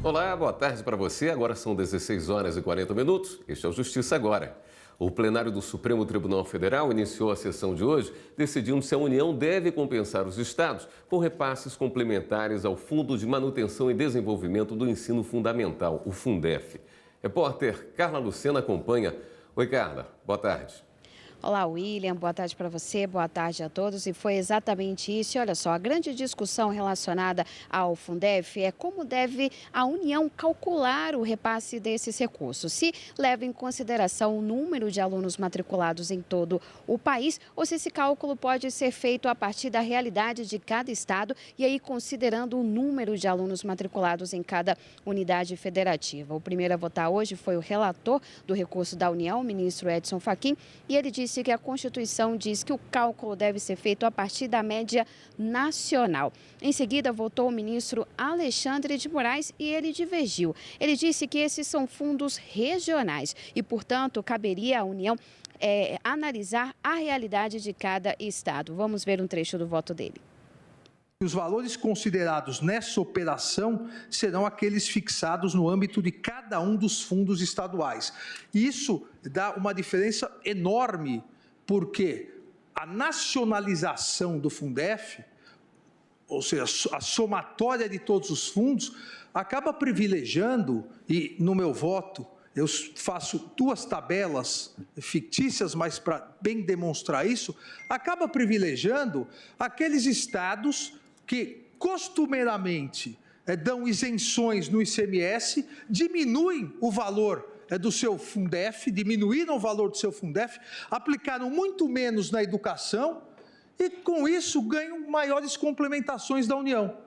Olá, boa tarde para você. Agora são 16 horas e 40 minutos. Este é o Justiça Agora. O plenário do Supremo Tribunal Federal iniciou a sessão de hoje decidindo se a União deve compensar os estados com repasses complementares ao Fundo de Manutenção e Desenvolvimento do Ensino Fundamental, o Fundef. Repórter Carla Lucena acompanha. Oi, Carla. Boa tarde. Olá, William. Boa tarde para você, boa tarde a todos. E foi exatamente isso. E olha só, a grande discussão relacionada ao Fundef é como deve a União calcular o repasse desses recursos. Se leva em consideração o número de alunos matriculados em todo o país ou se esse cálculo pode ser feito a partir da realidade de cada estado e aí considerando o número de alunos matriculados em cada unidade federativa. O primeiro a votar hoje foi o relator do recurso da União, o ministro Edson Fachin, e ele disse que a Constituição diz que o cálculo deve ser feito a partir da média nacional. Em seguida, votou o ministro Alexandre de Moraes e ele divergiu. Ele disse que esses são fundos regionais e, portanto, caberia à União analisar a realidade de cada estado. Vamos ver um trecho do voto dele. Os valores considerados nessa operação serão aqueles fixados no âmbito de cada um dos fundos estaduais. Isso dá uma diferença enorme, porque a nacionalização do Fundef, ou seja, a somatória de todos os fundos, acaba privilegiando, e no meu voto eu faço duas tabelas fictícias, mas para bem demonstrar isso, acaba privilegiando aqueles estados que costumeiramente dão isenções no ICMS, diminuem o valor do seu Fundef, diminuíram o valor do seu Fundef, aplicaram muito menos na educação e, com isso, ganham maiores complementações da União.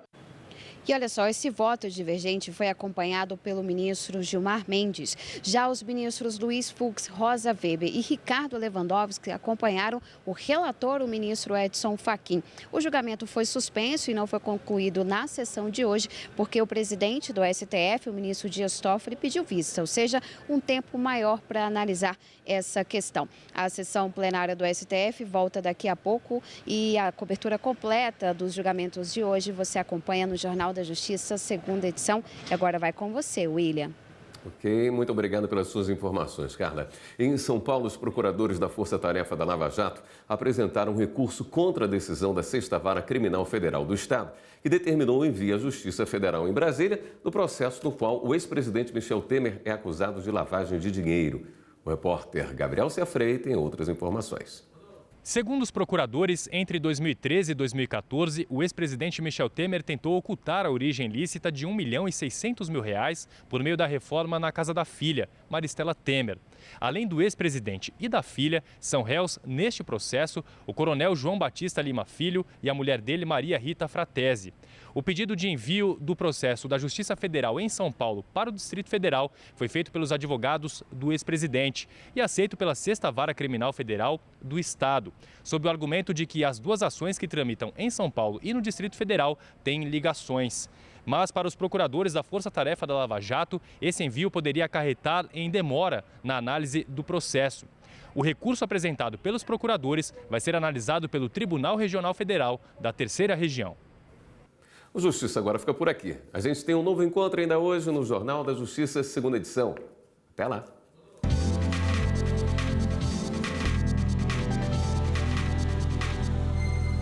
E olha só, esse voto divergente foi acompanhado pelo ministro Gilmar Mendes. Já os ministros Luiz Fux, Rosa Weber e Ricardo Lewandowski acompanharam o relator, o ministro Edson Fachin. O julgamento foi suspenso e não foi concluído na sessão de hoje, porque o presidente do STF, o ministro Dias Toffoli, pediu vista, ou seja, um tempo maior para analisar essa questão. A sessão plenária do STF volta daqui a pouco e a cobertura completa dos julgamentos de hoje você acompanha no Jornal da Justiça, segunda edição. E agora vai com você, William. Ok, muito obrigado pelas suas informações, Carla. Em São Paulo, os procuradores da Força Tarefa da Lava Jato apresentaram um recurso contra a decisão da 6ª Vara Criminal Federal do Estado, que determinou o envio à Justiça Federal em Brasília do processo no qual o ex-presidente Michel Temer é acusado de lavagem de dinheiro. O repórter Gabriel Ciafrei tem outras informações. Segundo os procuradores, entre 2013 e 2014, o ex-presidente Michel Temer tentou ocultar a origem lícita de R$ 1.600.000 por meio da reforma na casa da filha, Maristela Temer. Além do ex-presidente e da filha, são réus neste processo o coronel João Batista Lima Filho e a mulher dele, Maria Rita Fratesi. O pedido de envio do processo da Justiça Federal em São Paulo para o Distrito Federal foi feito pelos advogados do ex-presidente e aceito pela 6ª Vara Criminal Federal do Estado, sob o argumento de que as duas ações que tramitam em São Paulo e no Distrito Federal têm ligações. Mas, para os procuradores da Força Tarefa da Lava Jato, esse envio poderia acarretar em demora na análise do processo. O recurso apresentado pelos procuradores vai ser analisado pelo Tribunal Regional Federal da 3ª Região. O Justiça Agora fica por aqui. A gente tem um novo encontro ainda hoje no Jornal da Justiça, segunda edição. Até lá!